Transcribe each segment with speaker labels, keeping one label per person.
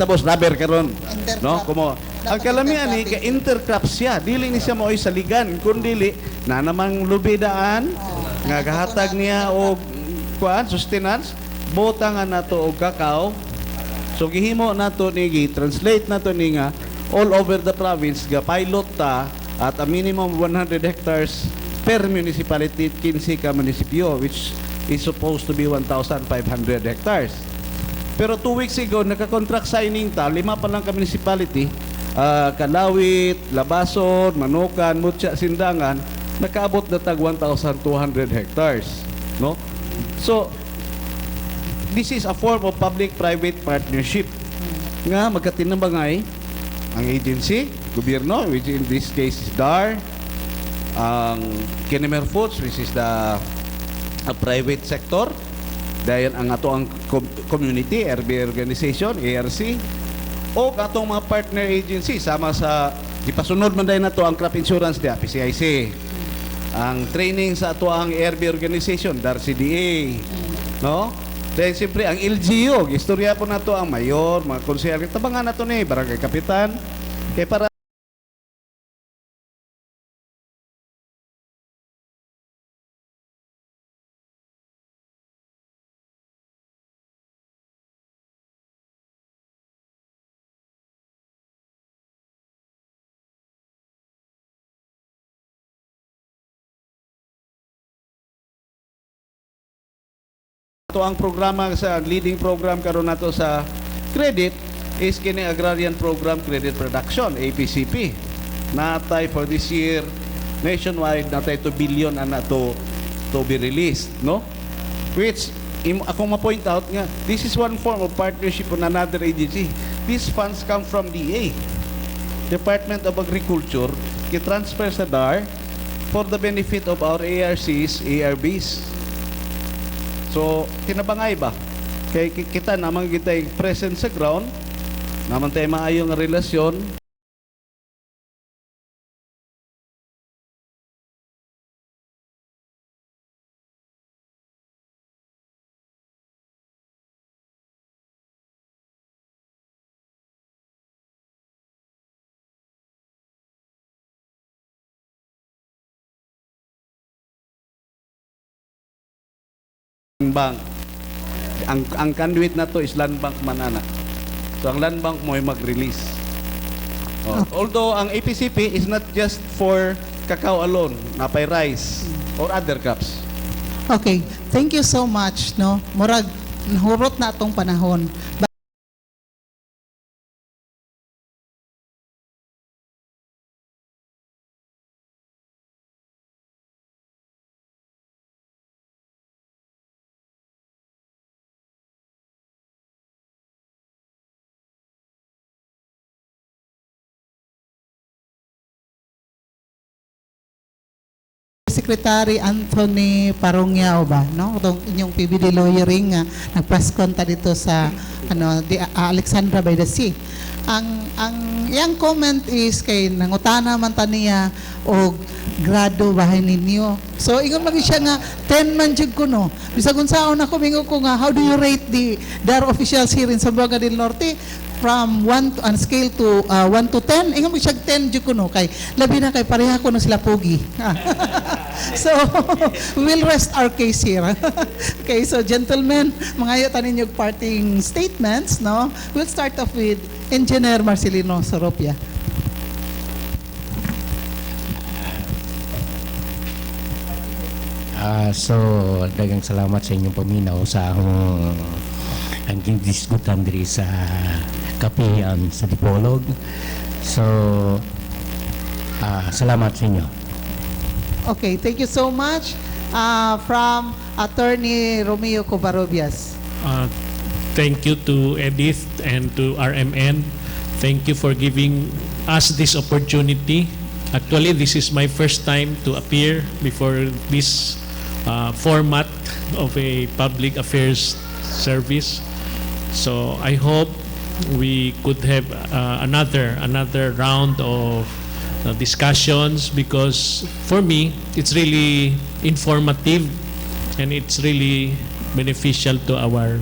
Speaker 1: nahitabo rubber karon.
Speaker 2: Intercrop.
Speaker 1: No, kumo. Ang kalamian ni ka intercrop siya, dili ni siya mo'y saligan, kundi na namang lubidaan nga gahatag niya og kuan sustenance, botangan nato og kakao. So gihimo nato ni gi-translate nato ni nga all over the province ga pilot ta at a minimum 100 hectares per municipality, 15 ka munisipyo, which is supposed to be 1,500 hectares. Pero 2 weeks ago, nagka-contract signing ta, 5 pa lang ka municipality, Kalawit, Labason, Manukan, Mutya, Sindangan, nakaabot na tag 1,200 hectares. No? So, this is a form of public-private partnership nga magkatinambangay ang agency, gobyerno, which in this case is DAR, ang Kinemer Foods, which is the private sector, dahil ang ato ang community, RB organization, ARC, o atong mga partner agency, sama sa, ipasunod man dahil na to ang crop insurance di PCIC, ang training sa ato ang RB organization, DAR CDA, no? Dahil siyempre, ang LGU, istorya po na to ang mayor, mga konsehal, tabangan na to ni barangay kapitan, kaya para ito ang programa sa leading program karon nato sa credit is kini Agrarian Program Credit Production, APCP. Natay for this year nationwide natay 2 billion ana to be released, no? Which ako ma-point out nga, this is one form of partnership on another agency. These funds come from DA, Department of Agriculture, ki-transfer sa DAR for the benefit of our ARCs, ARBs. So, tinabangay ba? Kaya kita naman kita present sa ground, naman tayo maayong relasyon. Bank. Ang conduit na to is land bank manana. So ang land bank mo ay mag-release. Although ang APCP is not just for cacao alone, napay rice or other crops.
Speaker 2: Okay, thank you so much, no? Murag nahurot na atong panahon. Secretary Anthony Parungyao ba, no? Itong inyong PBD lawyering nag-press con ta dito sa Alexandra by the Sea. Ang yang comment is kay nangutana man ta niya og grado bahay ninyo. So ingon man siya nga 10 man jud ko no. Bisag unsaon ako mingo ko nga how do you rate the DAR officials here in Zamboanga del Norte? From 1 on scale to 1 to 10, ingon mo siya 10 jud kuno kay labi na kay pareha ko no sila pogi. So we will rest our case here. Okay, so gentlemen, mangayo tanin yung parting statements, no? We'll start off with Engineer Marcelino Soropia.
Speaker 3: So daghang salamat sa inyong paminaw sa ang gindiskutan diri sa kapihan sa Dipolog. So salamat sa inyo.
Speaker 2: Okay, thank you so much. From Attorney Romeo Covarrubias.
Speaker 4: Thank you to Edith and to RMN. Thank you for giving us this opportunity. Actually, this is my first time to appear before this format of a public affairs service. So I hope we could have another round of discussions, because for me it's really informative and it's really beneficial to our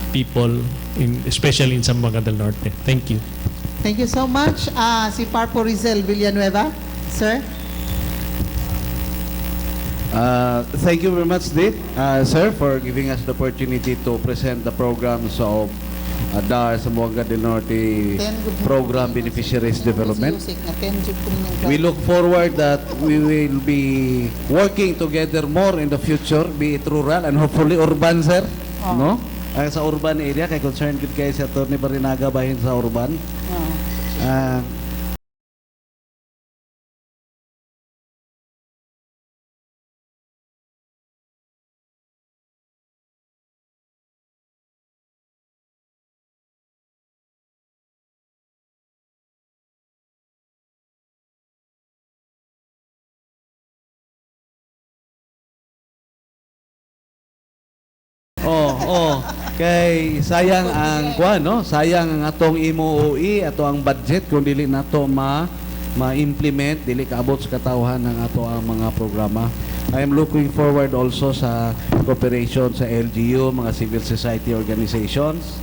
Speaker 4: people especially in Zamboanga del Norte. Thank you.
Speaker 2: Thank you so much. Si Parpo Rizel Villanueva, sir.
Speaker 1: Thank you very much, Dit, sir, for giving us the opportunity to present the programs of DAR Zamboanga del Norte Program Beneficiaries Development. We look forward that we will be working together more in the future, be it rural and hopefully urban, sir. No? Sa urban area, kay concerned gid kay si Atty. Barinaga bahin sa urban. Ah, kay sayang ang kuan, no? Sayang ang atong MOOE, ato ang budget kung dili nato ma-implement, dili kaabot sa katawhan ng ato ang mga programa. I am looking forward also sa cooperation sa LGU, mga civil society organizations.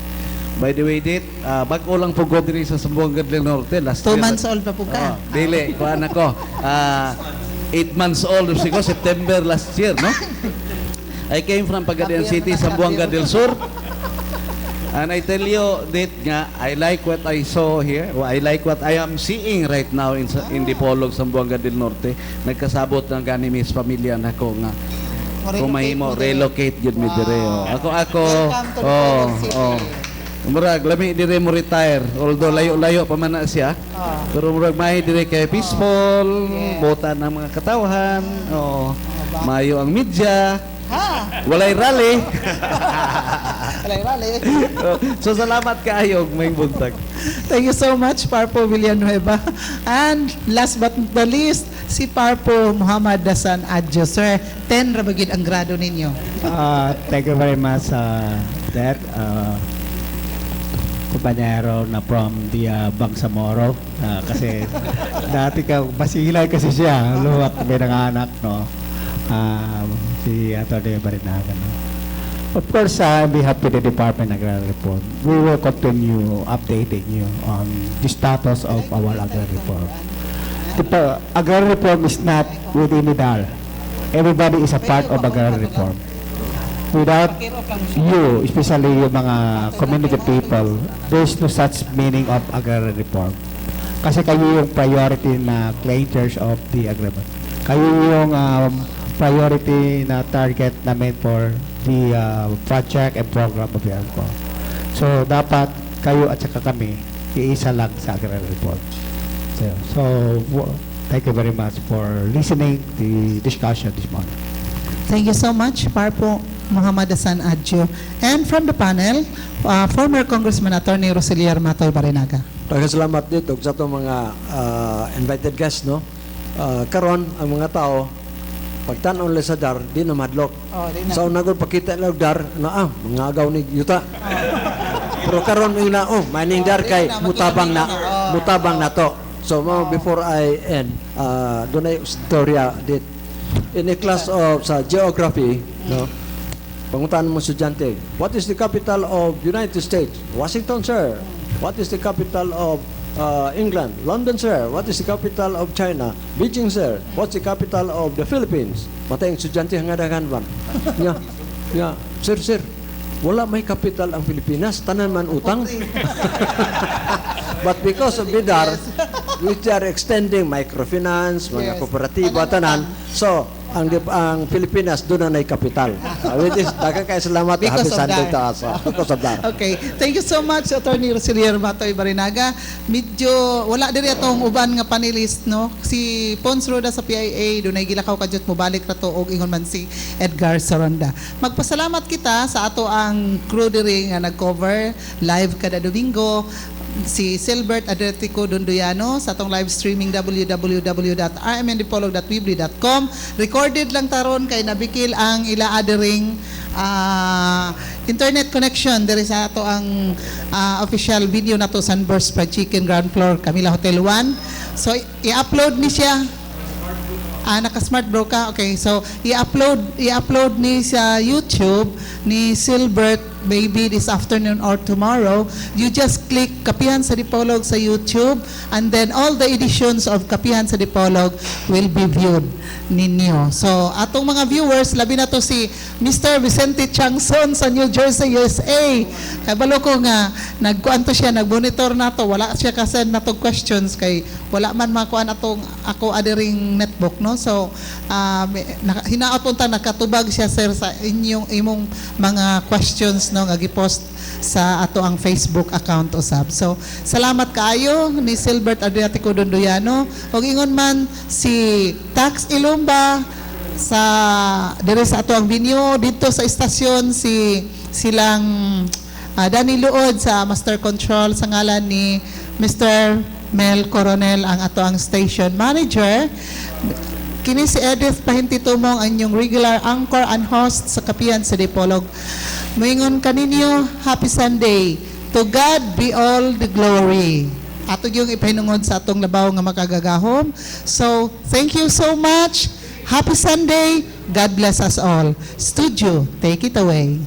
Speaker 1: By the way, Dit, bago lang po go diri sa Zamboanga del Norte last
Speaker 2: 2
Speaker 1: year.
Speaker 2: months old pa po ka.
Speaker 1: Dili, kuan ako. 8 months old siguro, September last year, no? I came from Pagadian City, Zamboanga del Sur. And I tell you, Dit, nga, I like what I saw here. I like what I am seeing right now in Dipolog, Zamboanga del Norte. Nagkasabot ng gani mis pamilya na ko nga. Kung mahimo, relocate yun mi dire. Ako,
Speaker 2: Welcome to the Bacolod City.
Speaker 1: murag, lami dire mo retire. Although layo-layo pa man na siya. Pero murag mahi dire kay peaceful, bota ng mga katawhan. Mayo ang media. Walay rally. So salamat kaayo may buntag.
Speaker 2: Thank you so much, Parpo Villanueva. And last but not the least, si Parpo Muhammad Dasan Adjo. Sir, 10 rabagid ang grado ninyo.
Speaker 5: Thank you very much, Dad. Kumpanyero na from the Bangsamoro. Kasi dati masilay kasi siya. Luwak may nanganak, no? Si Atty. Barinaga, no? Of course, on behalf of the Department of Agrarian Reform, we will continue updating you on the status of our agrarian reform. The agrarian reform is not within the DAR. Everybody is a part of agrarian reform. Without you, especially yung mga community people, there's no such meaning of agrarian reform. Kasi kayo yung priority na claimers of the agreement. Kayo yung priority na target namin for the project and program of the ALCO. So, dapat kayo at saka kami, iisa lang sa agrarian reform. So, thank you very much for listening to the discussion this morning.
Speaker 2: Thank you so much, Parpo Muhammad Dasan Adjo. And from the panel, former Congressman Attorney Roselier Matoy Barinaga.
Speaker 6: Salamat dito sa itong mga invited guests, no? Karon ang mga tao pagtan-on sa DAR, di na madlok. So, nagod pakita lang DAR na mga agaw ni yuta. Pero karon ina, mining DAR kay mutabang na to. So, before I end, doon ay istorya dit. In a class of sa geography, no? Pangutan mo estudyante, what is the capital of United States? Washington, sir. What is the capital of England? London, sir. What is the capital of China? Beijing, sir. What's the capital of the Philippines? Matay ang estudyante hangadagan ba? Sir, wala may capital ang Pilipinas, tanan man utang. But because of BIDAR, which are extending microfinance, mga kooperatiba, tanan, so, ang Pilipinas doon na kapital. Which is, dagang kayo salamat.
Speaker 2: Because
Speaker 6: Happy
Speaker 2: of
Speaker 6: Sunday
Speaker 2: that.
Speaker 6: to us. Because of that.
Speaker 2: Okay. Thank you so much, Attorney Roselier Matoy Barinaga. Medyo, wala diri atong uban nga panelist, no? Si Pons Roda sa PIA, doon ay gilakaw kadyot mo balik rato og ingon man si Edgar Saronda. Magpasalamat kita sa ato ang crew diri nga nag-cover live kada Domingo. Si Silbert Adertico Donduyano sa atong live streaming www.rmndipolog.weebly.com. Recorded lang taron kay nabikil ang ila adering internet connection diri sa ato ang official video nato Sunburst Fried Chicken Ground Floor Camila Hotel 1. So i-upload ni siya. Naka-smart bro ka. Okay, so i-upload ni sa YouTube ni Silbert maybe this afternoon or tomorrow, you just click Kapihan sa Dipolog sa YouTube, and then all the editions of Kapihan sa Dipolog will be viewed ninyo. So, atong mga viewers, labi na to si Mr. Vicente Changson sa New Jersey, USA. Kaya balo ko nga, nagkuan to siya, nag-monitor na to, wala siya kasi na to questions, kay wala man makuan atong ako adiring netbook, no? So, hinaot punta, nakatubag siya, sir, sa imong mga questions, no, nga gipost sa ato ang Facebook account usab. So, salamat kaayo ni Silbert Adriatico Donduyano. Og ingon man si Tax Ilumba sa dire sa ato ang venue dito sa istasyon, silang Danny Luod sa Master Control sa ngalan ni Mr. Mel Coronel ang ato ang station manager. Kini si Edith Pahintitumong ang inyong regular anchor and host sa Kapihan sa Dipolog. Moingon kaninyo, happy Sunday. To God be all the glory. Ato yung ipahinungod sa atong labaw nga makagagahom. So, thank you so much. Happy Sunday. God bless us all. Studio, take it away.